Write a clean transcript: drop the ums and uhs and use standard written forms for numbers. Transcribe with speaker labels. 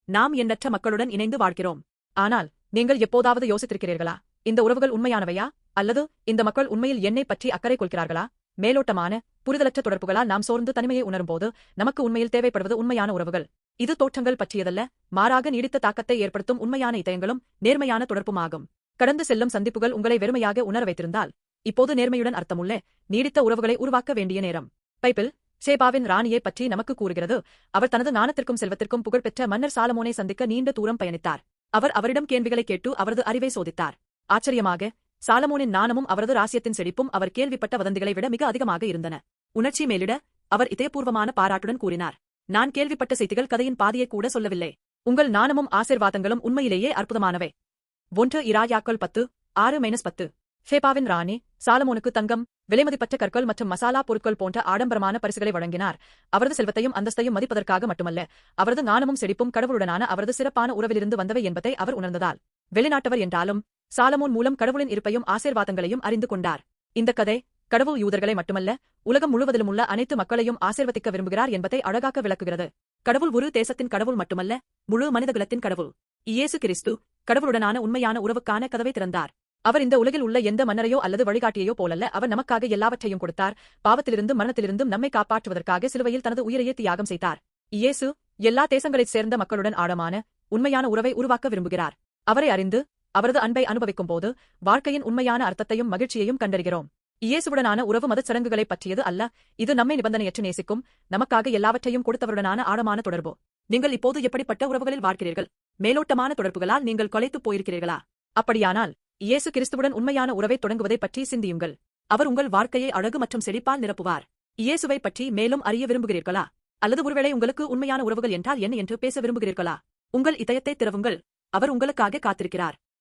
Speaker 1: நாம் எண்ணற்ற மக்களுடன் இணைந்து வாழ்கிறோம். ஆனால் நீங்கள் எப்போதாவது யோசித்திருக்கிறீர்களா, இந்த உறவுகள் உண்மையானவையா, அல்லது இந்த மக்கள் உண்மையில் என்னை பற்றி அக்கறை கொள்கிறார்களா? மேலோட்டமான புரிதலற்ற தொடர்புகளால் நாம் சோர்ந்து தனிமையை உணரும்போது நமக்கு உண்மையில் தேவைப்படுவது உண்மையான உறவுகள். இது தோற்றங்கள் பற்றியதல்ல, மாறாக நீடித்த தாக்கத்தை ஏற்படுத்தும் உண்மையான இதயங்களும் நேர்மையான தொடர்புமாகும். கடந்து செல்லும் சந்திப்புகள் உங்களை வெறுமையாக உணர வைத்திருந்தால், இப்போது நேர்மையுடன் அர்த்தமுள்ள நீடித்த உறவுகளை உருவாக்க வேண்டிய நேரம். பைபிள் சேபாவின் ராணியை பற்றி நமக்கு கூறுகிறது. அவர் தனது ஞானத்திற்கும் செல்வத்திற்கும் புகழ்பெற்ற மன்னர் சாலமோனை சந்திக்க நீண்ட தூரம் பயணித்தார். அவர் அவரிடம் கேள்விகளை கேட்டு அவரது அறிவை சோதித்தார். ஆச்சரியமாக, சாலமோனின் ஞானமும் அவரது ராசியத்தின் செழிப்பும் அவர் கேள்விப்பட்ட வதந்திகளை விட மிக அதிகமாக இருந்தன. உணர்ச்சி மேலிட அவர் இதயபூர்வமான பாராட்டுடன் கூறினார், நான் கேள்விப்பட்ட செய்திகள் கதையின் பாதியை கூட சொல்லவில்லை. உங்கள் ஞானமும் ஆசீர்வாதங்களும் உண்மையிலேயே அற்புதமானவை. 1 இராயாக்கள் 10:6-10. சேபாவின் ராணி சாலமோனுக்கு தங்கம், விலைமதிப்பற்ற கற்கள் மற்றும் மசாலா பொருட்கள் போன்ற ஆடம்பரமான பரிசுகளை வழங்கினார். அவரது செல்வத்தையும் அந்தஸ்தையும் மதிப்பதற்காக மட்டுமல்ல, அவரது ஞானமும் செழிப்பும் கடவுளுடனான அவரது சிறப்பான உறவிலிருந்து வந்தவை என்பதை அவர் உணர்ந்ததால். வெளிநாட்டவர் என்றாலும் சாலமோன் மூலம் கடவுளின் இருப்பையும் ஆசீர்வாதங்களையும் அறிந்து கொண்டார். இந்த கதை கடவுள் யூதர்களை மட்டுமல்ல, உலகம் முழுவதிலும் உள்ள அனைத்து மக்களையும் ஆசீர்வதிக்க விரும்புகிறார் என்பதை அழகாக விளக்குகிறது. கடவுள் ஒரு தேசத்தின் கடவுள் மட்டுமல்ல, முழு மனிதகுலத்தின் கடவுள். இயேசு கிறிஸ்து கடவுளுடனான உண்மையான உறவுக்கான கதவை திறந்தார். அவர் இந்த உலகில் உள்ள எந்த மன்னரையோ அல்லது வழிகாட்டியையோ போலல்ல, அவர் நமக்காக எல்லாவற்றையும் கொடுத்தார். பாவத்திலிருந்தும் மரணத்திலிருந்தும் நம்மை காப்பாற்றுவதற்காக சிலுவையில் தனது உயிரையே தியாகம் செய்தார். இயேசு எல்லா தேசங்களைச் சேர்ந்த மக்களுடன் ஆழமான உண்மையான உறவை உருவாக்க விரும்புகிறார். அவரை அறிந்து அவரது அன்பை அனுபவிக்கும் போது வாழ்க்கையின் உண்மையான அர்த்தத்தையும் மகிழ்ச்சியையும் கண்டறிகிறோம். இயேசுவுடனான உறவு மதச் சடங்குகளைப் பற்றியது அல்ல, இது நம்மை நிபந்தனையற்று நேசிக்கும், நமக்காக எல்லாவற்றையும் கொடுத்தவருடனான ஆழமான தொடர்பு. நீங்கள் இப்போது எப்படிப்பட்ட உறவுகளில் வாழ்கிறீர்கள்? மேலோட்டமான தொடர்புகளால் நீங்கள் கொலைத்துப் போயிருக்கிறீர்களா? அப்படியானால் இயேசு கிறிஸ்துவுடன் உண்மையான உறவை தொடங்குவதை பற்றி சிந்தியுங்கள். அவர் உங்கள் வாழ்க்கையை அழகு மற்றும் செழிப்பால் நிரப்புவார். இயேசுவை பற்றி மேலும் அறிய விரும்புகிறீர்களா? அல்லது ஒருவேளை உங்களுக்கு உண்மையான உறவுகள் என்றால் என்ன என்று பேச விரும்புகிறீர்களா? உங்கள் இதயத்தை திறவுங்கள், அவர் உங்களுக்காக காத்திருக்கிறார்.